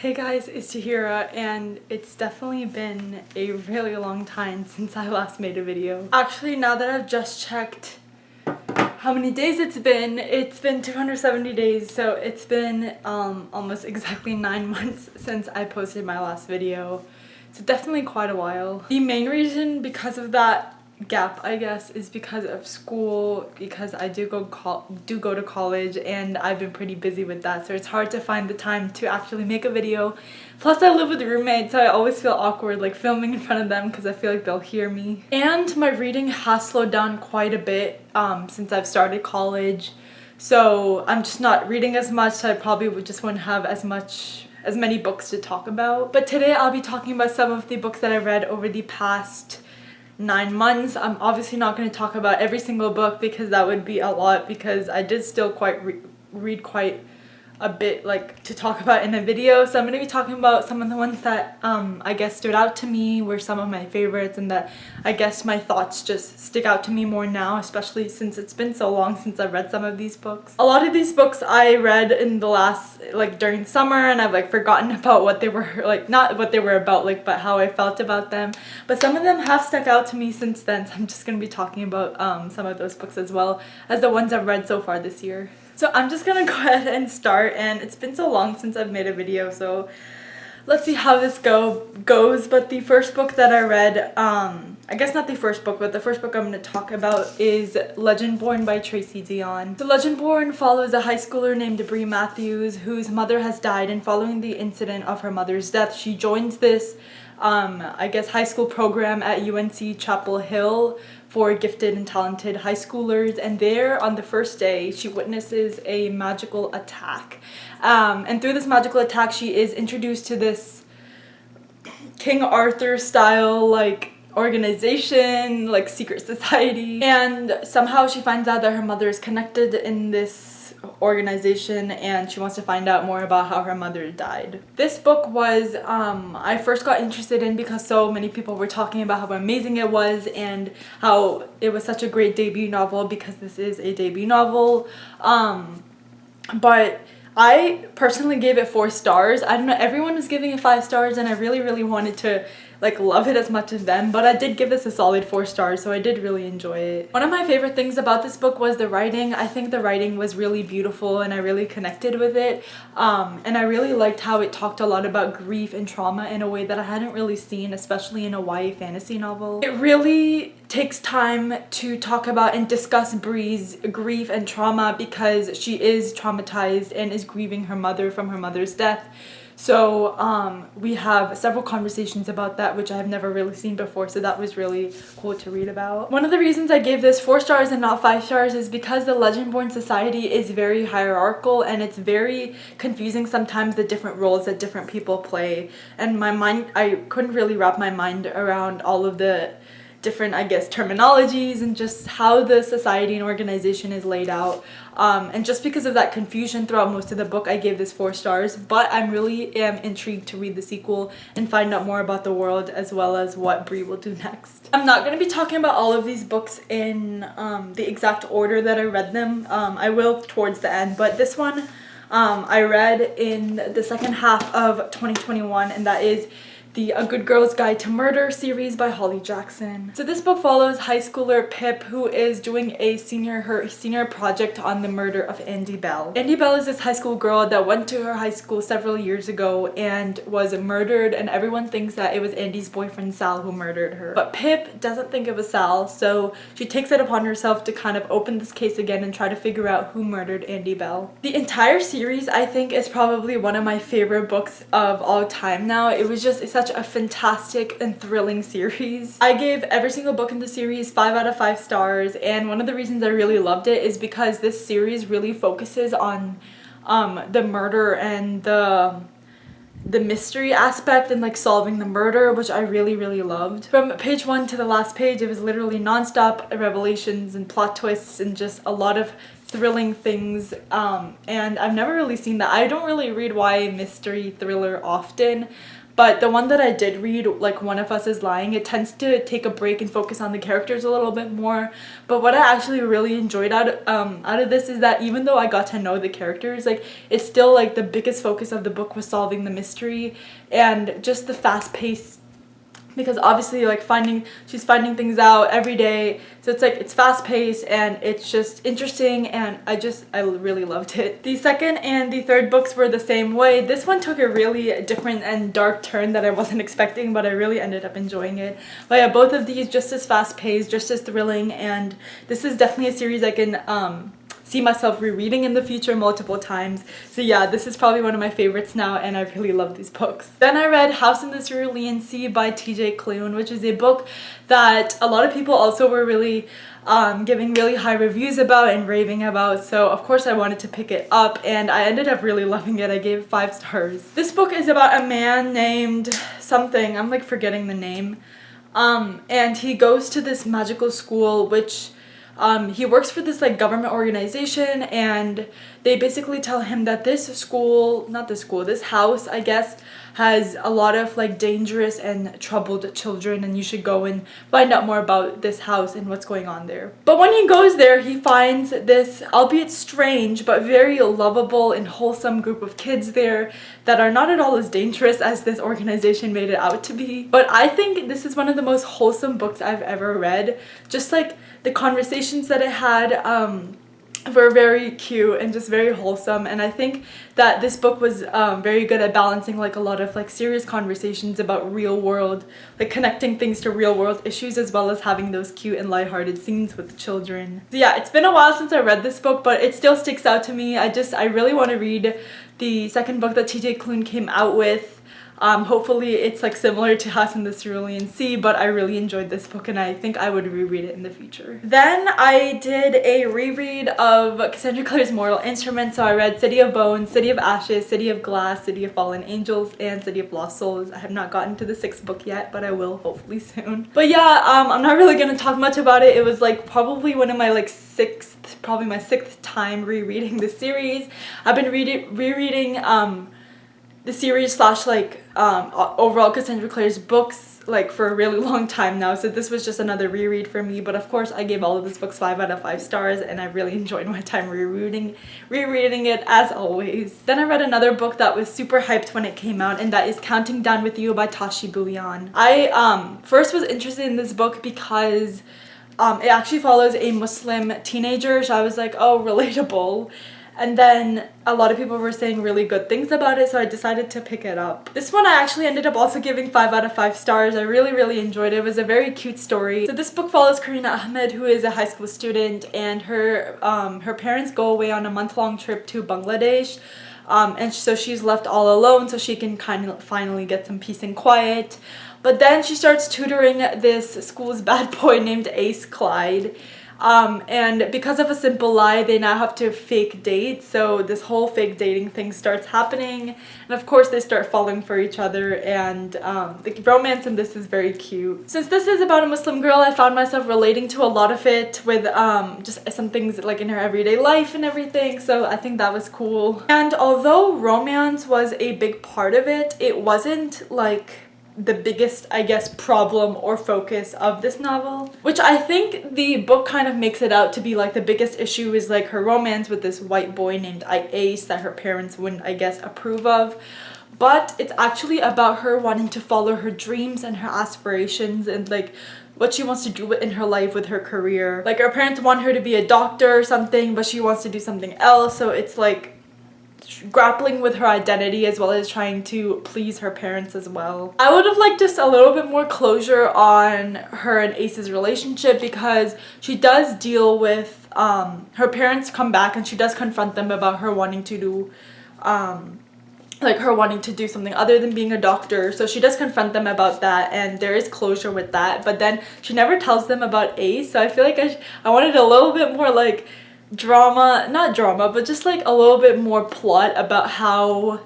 Hey guys, it's Tahira, and it's definitely been a really long time since I last made a video. Actually, now that I've just checked how many days it's been 270 days, so it's been almost exactly 9 months since I posted my last video. So definitely quite a while. The main reason because of that gap, I guess, is because of school, because I do go to college and I've been pretty busy with that, so it's hard to find the time to actually make a video. Plus I live with roommates, so I always feel awkward like filming in front of them because I feel like they'll hear me. And my reading has slowed down quite a bit since I've started college, so I'm just not reading as much, so I probably wouldn't have as many books to talk about. But today I'll be talking about some of the books that I read over the past 9 months. I'm obviously not going to talk about every single book because that would be a lot, because I did still read quite a bit like to talk about in a video. So I'm going to be talking about some of the ones that I guess stood out to me, were some of my favorites, and that I guess my thoughts just stick out to me more now, especially since it's been so long since I've read some of these books. A lot of these books I read in the last, during summer, and I've forgotten about what they were, not what they were about, but how I felt about them. But some of them have stuck out to me since then, so I'm just going to be talking about some of those books as well as the ones I've read so far this year. So I'm just gonna go ahead and start, and it's been so long since I've made a video, so let's see how this goes. But the first book that I read, I guess not the first book, but the first book I'm going to talk about is Legendborn by Tracy Deonn. The Legendborn follows a high schooler named Bree Matthews whose mother has died, and following the incident of her mother's death, she joins this I guess high school program at UNC Chapel Hill for gifted and talented high schoolers, and there on the first day she witnesses a magical attack, and through this magical attack she is introduced to this King Arthur style organization, secret society, and somehow she finds out that her mother is connected in this organization, and she wants to find out more about how her mother died. This book was I first got interested in because so many people were talking about how amazing it was and how it was such a great debut novel, because this is a debut novel, but I personally gave it 4 stars. I don't know, everyone was giving it 5 stars, and I really wanted to love it as much as them, but I did give this a solid 4 stars, so I did really enjoy it. One of my favorite things about this book was the writing. I think the writing was really beautiful and I really connected with it, and I really liked how it talked a lot about grief and trauma in a way that I hadn't really seen, especially in a YA fantasy novel. It really takes time to talk about and discuss Bree's grief and trauma because she is traumatized and is grieving her mother from her mother's death. So we have several conversations about that, which I have never really seen before, so that was really cool to read about. One of the reasons I gave this 4 stars and not 5 stars is because the Legendborn society is very hierarchical, and it's very confusing sometimes, the different roles that different people play, and I couldn't really wrap my mind around all of the different, I guess, terminologies and just how the society and organization is laid out. And just because of that confusion throughout most of the book, I gave this 4 stars, but I really am intrigued to read the sequel and find out more about the world as well as what Bree will do next. I'm not going to be talking about all of these books in the exact order that I read them. I will towards the end, but this one I read in the second half of 2021, and that is the A Good Girl's Guide to Murder series by Holly Jackson. So this book follows high schooler Pip, who is doing her senior project on the murder of Andy Bell. Andy Bell is this high school girl that went to her high school several years ago and was murdered, and everyone thinks that it was Andy's boyfriend Sal who murdered her. But Pip doesn't think it was Sal, so she takes it upon herself to kind of open this case again and try to figure out who murdered Andy Bell. The entire series, I think, is probably one of my favorite books of all time now. It was just such a fantastic and thrilling series. I gave every single book in the series 5 out of 5 stars, and one of the reasons I really loved it is because this series really focuses on the murder and the mystery aspect and solving the murder, which I really loved. From page 1 to the last page, it was literally non-stop revelations and plot twists and just a lot of thrilling things, and I've never really seen that. I don't really read YA mystery thriller often, but the one that I did read, like One of Us is Lying, it tends to take a break and focus on the characters a little bit more. But what I actually really enjoyed out of this is that even though I got to know the characters, like it's still like the biggest focus of the book was solving the mystery and just the fast pace, because obviously like she's finding things out every day, so it's like it's fast paced and it's just interesting, and I really loved it. The second and the third books were the same way. This one took a really different and dark turn that I wasn't expecting, but I really ended up enjoying it. But yeah, both of these just as fast paced, just as thrilling, and this is definitely a series I can see myself rereading in the future multiple times. So yeah, this is probably one of my favorites now, and I really love these books. Then I read House in the Cerulean Sea by TJ Klune, which is a book that a lot of people also were really giving really high reviews about and raving about, so of course I wanted to pick it up, and I ended up really loving it. I gave it 5 stars. This book is about a man named something, I'm like forgetting the name, and he goes to this magical school, which he works for this like government organization, and they basically tell him that this house, I guess, has a lot of like dangerous and troubled children, and you should go and find out more about this house and what's going on there. But when he goes there, he finds this, albeit strange, but very lovable and wholesome group of kids there that are not at all as dangerous as this organization made it out to be. But I think this is one of the most wholesome books I've ever read. Just like the conversations that it had were very cute and just very wholesome, and I think that this book was very good at balancing like a lot of like serious conversations about real world, like connecting things to real world issues, as well as having those cute and lighthearted scenes with children. So yeah, it's been a while since I read this book, but it still sticks out to me. I really want to read the second book that TJ Klune came out with. Hopefully it's like similar to House in the Cerulean Sea, but I really enjoyed this book and I think I would reread it in the future. Then I did a reread of Cassandra Clare's Mortal Instruments. So I read City of Bones, City of Ashes, City of Glass, City of Fallen Angels, and City of Lost Souls. I have not gotten to the 6th book yet, but I will hopefully soon. But yeah, I'm not really gonna talk much about it. It was like probably one of my like probably my 6th time rereading the series. I've been rereading the series slash like overall Cassandra Clare's books like for a really long time now, so this was just another reread for me. But of course I gave all of these books 5 out of 5 stars, and I really enjoyed my time rereading it as always. Then I read another book that was super hyped when it came out, and that is Counting Down With You by Tashi Bhuiyan. I first was interested in this book because it actually follows a Muslim teenager, so I was like, oh, relatable. And then a lot of people were saying really good things about it, so I decided to pick it up. This one I actually ended up also giving 5 out of 5 stars. I really enjoyed it. It was a very cute story. So this book follows Karina Ahmed, who is a high school student, and her parents go away on a month-long trip to Bangladesh. And so she's left all alone so she can kind of finally get some peace and quiet. But then she starts tutoring this school's bad boy named Ace Clyde. And because of a simple lie, they now have to fake date, so this whole fake dating thing starts happening, and of course they start falling for each other, and the romance in this is very cute. Since this is about a Muslim girl, I found myself relating to a lot of it with just some things like in her everyday life and everything, so I think that was cool. And although romance was a big part of it, it wasn't like the biggest, I guess, problem or focus of this novel, which I think the book kind of makes it out to be. Like the biggest issue is like her romance with this white boy named Ace that her parents wouldn't, I guess, approve of. But it's actually about her wanting to follow her dreams and her aspirations and like what she wants to do in her life with her career. Like her parents want her to be a doctor or something, but she wants to do something else, so it's like grappling with her identity as well as trying to please her parents as well. I would have liked just a little bit more closure on her and Ace's relationship, because she does deal with her parents come back and she does confront them about her wanting to do something other than being a doctor, so she does confront them about that, and there is closure with that. But then she never tells them about Ace, so I feel like I wanted a little bit more like not drama, but just like a little bit more plot about how,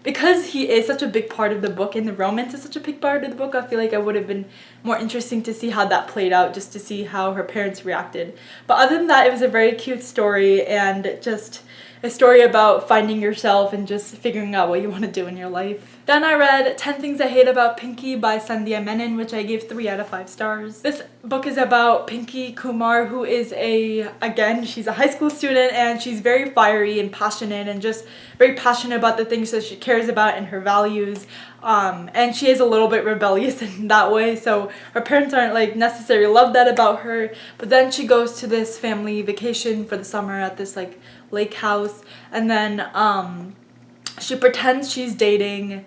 because he is such a big part of the book and the romance is such a big part of the book, I feel like it would have been more interesting to see how that played out, just to see how her parents reacted. But other than that, it was a very cute story, and just a story about finding yourself and just figuring out what you want to do in your life. Then I read 10 Things I Hate About Pinkie by Sandhya Menon, which I gave 3 out of 5 stars. This book is about Pinkie Kumar, who is she's a high school student, and she's very fiery and passionate and just very passionate about the things that she cares about and her values. And she is a little bit rebellious in that way, so her parents aren't like necessarily love that about her. But then she goes to this family vacation for the summer at this like lake house, and then she pretends she's dating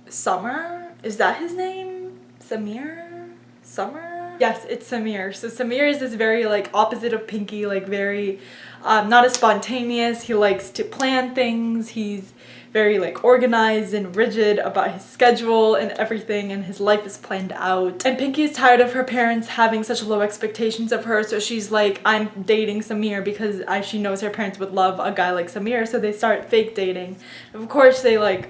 Summer. Is that his name? Summer? Yes, it's Samir. So Samir is this very like opposite of Pinkie, like very not as spontaneous. He likes to plan things. He's very like organized and rigid about his schedule and everything, and his life is planned out. And Pinkie is tired of her parents having such low expectations of her, so she's like, I'm dating Samir because she knows her parents would love a guy like Samir, so they start fake dating. Of course they like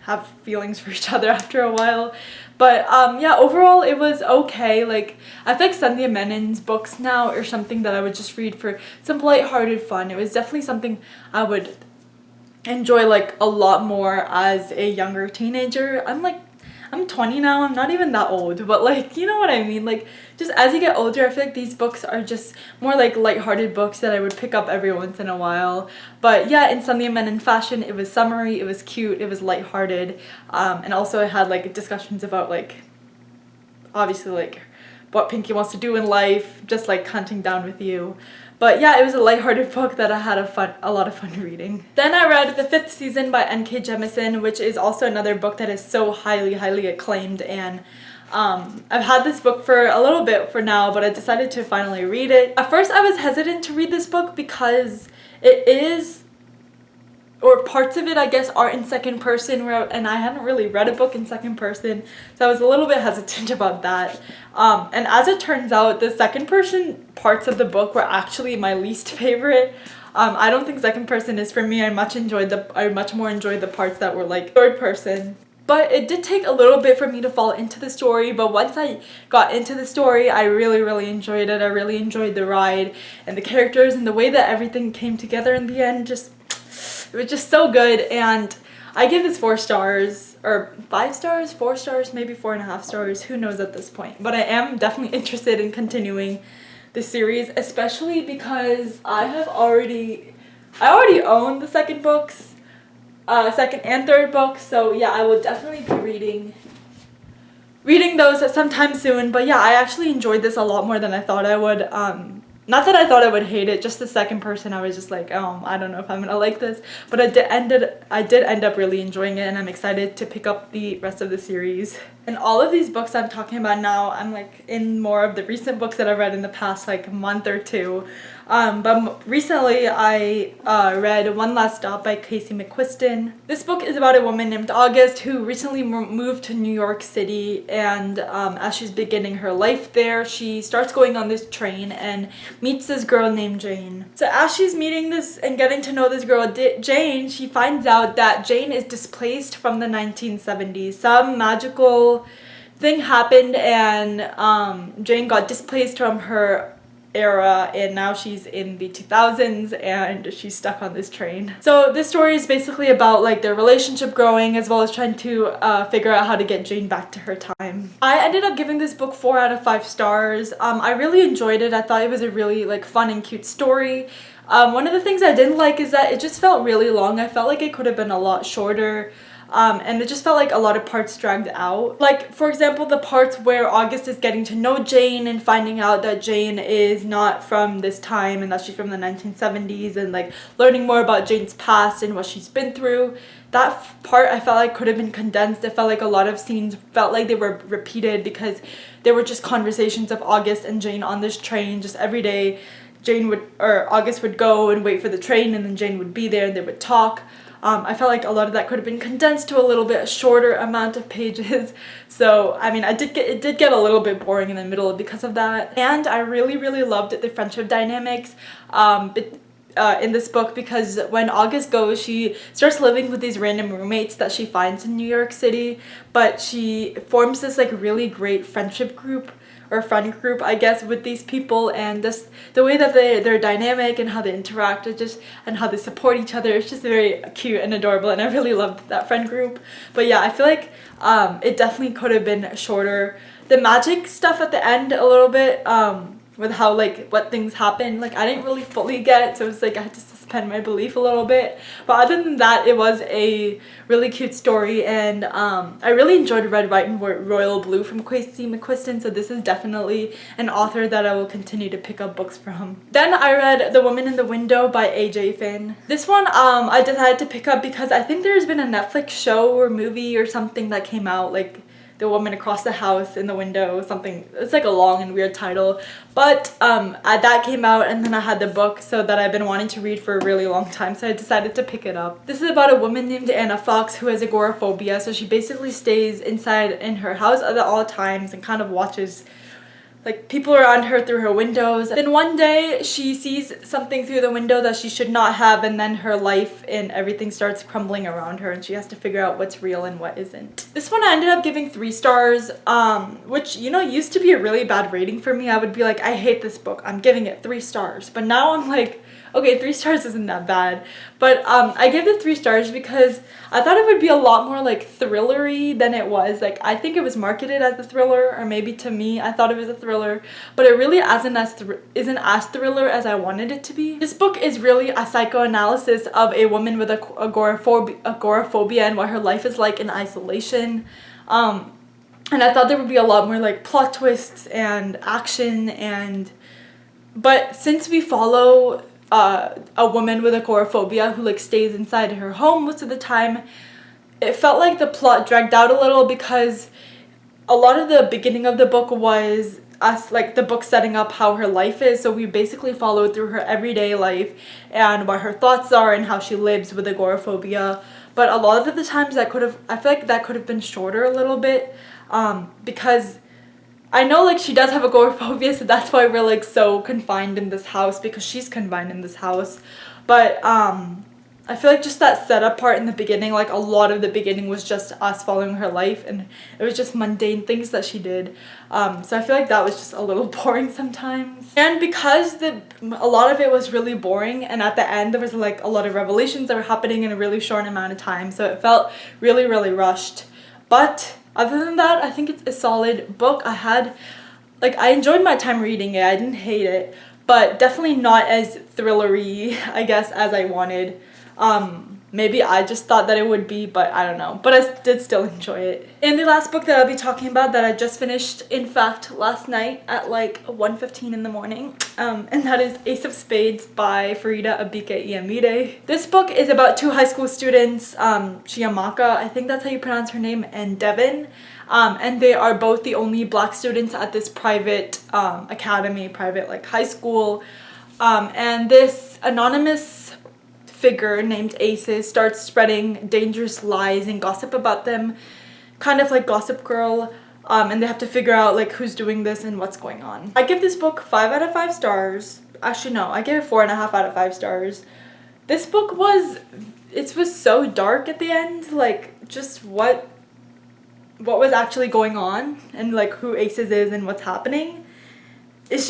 have feelings for each other after a while. But yeah, overall it was okay. Like, I feel like Sandhya Menon's books now are something that I would just read for some lighthearted fun. It was definitely something I would enjoy like a lot more as a younger teenager. I'm 20 now, I'm not even that old, but like, you know what I mean? Like, just as you get older, I feel like these books are just more like lighthearted books that I would pick up every once in a while. But yeah, in Sandhya Menon fashion, it was summery, it was cute, it was lighthearted, and also it had like discussions about like, obviously like what Pinkie wants to do in life, just like hunting down with you. But yeah, it was a lighthearted book that I had a lot of fun reading. Then I read The Fifth Season by N.K. Jemisin, which is also another book that is so highly acclaimed, and I've had this book for a little bit for now, but I decided to finally read it. At first I was hesitant to read this book because it is, or parts of it I guess are in second person, and I hadn't really read a book in second person, so I was a little bit hesitant about that. And as it turns out, the second person parts of the book were actually my least favorite. I don't think second person is for me. I much more enjoyed the parts that were like third person. But it did take a little bit for me to fall into the story, but once I got into the story, I really enjoyed it. I really enjoyed the ride and the characters and the way that everything came together in the end. It was just so good, and I give this 4 stars, or 5 stars, 4 stars, maybe 4.5 stars, who knows at this point. But I am definitely interested in continuing the series, especially because I already own the second and third books, so yeah, I will definitely be reading those sometime soon. But yeah, I actually enjoyed this a lot more than I thought I would. Not that I thought I would hate it, just the second person I was just like, I don't know if I'm gonna like this, but I did end up really enjoying it, and I'm excited to pick up the rest of the series. And all of these books I'm talking about now, I'm like in more of the recent books that I've read in the past like month or two. But recently I read One Last Stop by Casey McQuiston. This book is about a woman named August who recently moved to New York City, and as she's beginning her life there, she starts going on this train and meets this girl named Jane. So as she's meeting this and getting to know this girl, Jane, she finds out that Jane is displaced from the 1970s. Some magical thing happened, and Jane got displaced from her era, and now she's in the 2000s and she's stuck on this train. So this story is basically about like their relationship growing, as well as trying to figure out how to get Jane back to her time. I ended up giving this book 4 out of 5 stars. I really enjoyed it. I thought it was a really like fun and cute story. One of the things I didn't like is that it just felt really long. I felt like it could have been a lot shorter. And it just felt like a lot of parts dragged out. Like, for example, the parts where August is getting to know Jane and finding out that Jane is not from this time and that she's from the 1970s, and like learning more about Jane's past and what she's been through. That part I felt like could have been condensed. I felt like a lot of scenes felt like they were repeated because they were just conversations of August and Jane on this train. Just every day August would go and wait for the train, and then Jane would be there and they would talk. I felt like a lot of that could have been condensed to a little bit shorter amount of pages. So, I mean, it did get a little bit boring in the middle because of that. And I really loved the friendship dynamics in this book, because when August goes, she starts living with these random roommates that she finds in New York City, but she forms this like really great friendship group or friend group, I guess, with these people, and just the way that they're dynamic and how they interact and how they support each other. It's just very cute and adorable, and I really loved that friend group. But yeah, I feel like it definitely could have been shorter. The magic stuff at the end a little bit, with how like what things happen, like I didn't really fully get, so it's like I had to suspend my belief a little bit. But other than that, it was a really cute story, and I really enjoyed Red, White, and Royal Blue from Kwesi McQuiston, so this is definitely an author that I will continue to pick up books from. Then I read The Woman in the Window by A.J. Finn. This one I decided to pick up because I think there's been a Netflix show or movie or something that came out, like The Woman Across the House in the Window, something. It's like a long and weird title, but that came out, and then I had the book so that I've been wanting to read for a really long time, so I decided to pick it up. This is about a woman named Anna Fox who has agoraphobia, so she basically stays inside in her house at all times and kind of watches like people around her through her windows. Then one day she sees something through the window that she should not have, and then her life and everything starts crumbling around her, and she has to figure out what's real and what isn't. This one I ended up giving 3 stars, which, you know, used to be a really bad rating for me. I would be like, I hate this book, I'm giving it 3 stars. But now I'm like, okay, 3 stars isn't that bad. But I gave it 3 stars because I thought it would be a lot more like thrillery than it was. Like, I think it was marketed as a thriller, or maybe to me I thought it was a thriller, but it really isn't as thriller as I wanted it to be. This book is really a psychoanalysis of a woman with agoraphobia and what her life is like in isolation. And I thought there would be a lot more like plot twists and action, but since we follow a woman with agoraphobia who like stays inside her home most of the time, it felt like the plot dragged out a little because a lot of the beginning of the book was us, like the book setting up how her life is, so we basically followed through her everyday life and what her thoughts are and how she lives with agoraphobia. But a lot of the times I feel like that could have been shorter a little bit, because I know like she does have agoraphobia, so that's why we're like so confined in this house, because she's confined in this house. But I feel like just that setup part in the beginning, like a lot of the beginning was just us following her life, and it was just mundane things that she did. So I feel like that was just a little boring sometimes. And because a lot of it was really boring, and at the end there was like a lot of revelations that were happening in a really short amount of time, so it felt really, really rushed. But other than that, I think it's a solid book. I enjoyed my time reading it. I didn't hate it, but definitely not as thrillery, I guess, as I wanted. Maybe I just thought that it would be, but I don't know. But I did still enjoy it. And the last book that I'll be talking about that I just finished, in fact, last night at like 1:15 in the morning, and that is Ace of Spades by Farida Abike-Iyamide. This book is about 2 high school students, Chiamaka, I think that's how you pronounce her name, and Devin. And they are both the only black students at this private academy, private like high school. And this anonymous figure named Aces starts spreading dangerous lies and gossip about them, kind of like Gossip Girl, and they have to figure out like who's doing this and what's going on. I give this book 5 out of 5 stars. Actually no, I gave it 4.5 out of 5 stars. This book was so dark at the end, like just what was actually going on and like who Aces is and what's happening. It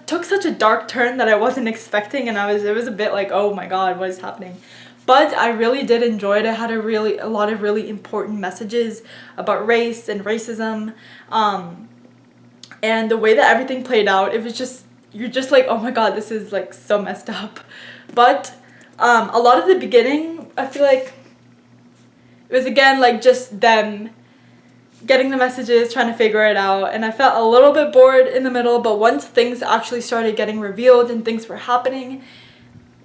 took such a dark turn that I wasn't expecting, and it was a bit like, oh my god, what is happening? But I really did enjoy it. It had a lot of really important messages about race and racism, and the way that everything played out, it was just, you're just like, oh my god, this is like so messed up. But a lot of the beginning, I feel like it was again like just them getting the messages, trying to figure it out, and I felt a little bit bored in the middle, but once things actually started getting revealed and things were happening,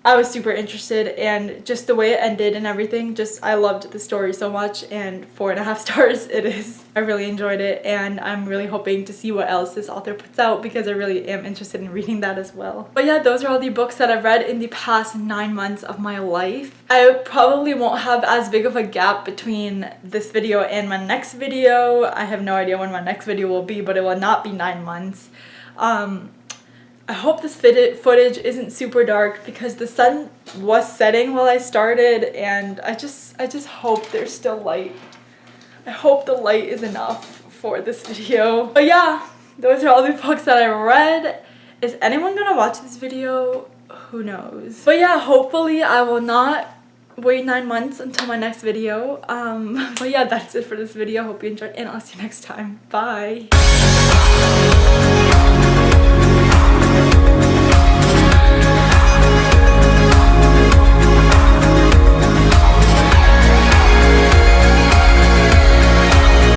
I was super interested, and just the way it ended and everything, I loved the story so much, and 4.5 stars it is. I really enjoyed it, and I'm really hoping to see what else this author puts out, because I really am interested in reading that as well. But yeah, those are all the books that I've read in the past 9 months of my life. I probably won't have as big of a gap between this video and my next video. I have no idea when my next video will be, but it will not be 9 months. I hope this footage isn't super dark, because the sun was setting while I started, and I just hope there's still light. I hope the light is enough for this video. But yeah, those are all the books that I read. Is anyone gonna watch this video? Who knows? But yeah, hopefully I will not wait 9 months until my next video. But yeah, that's it for this video. Hope you enjoyed, and I'll see you next time. Bye.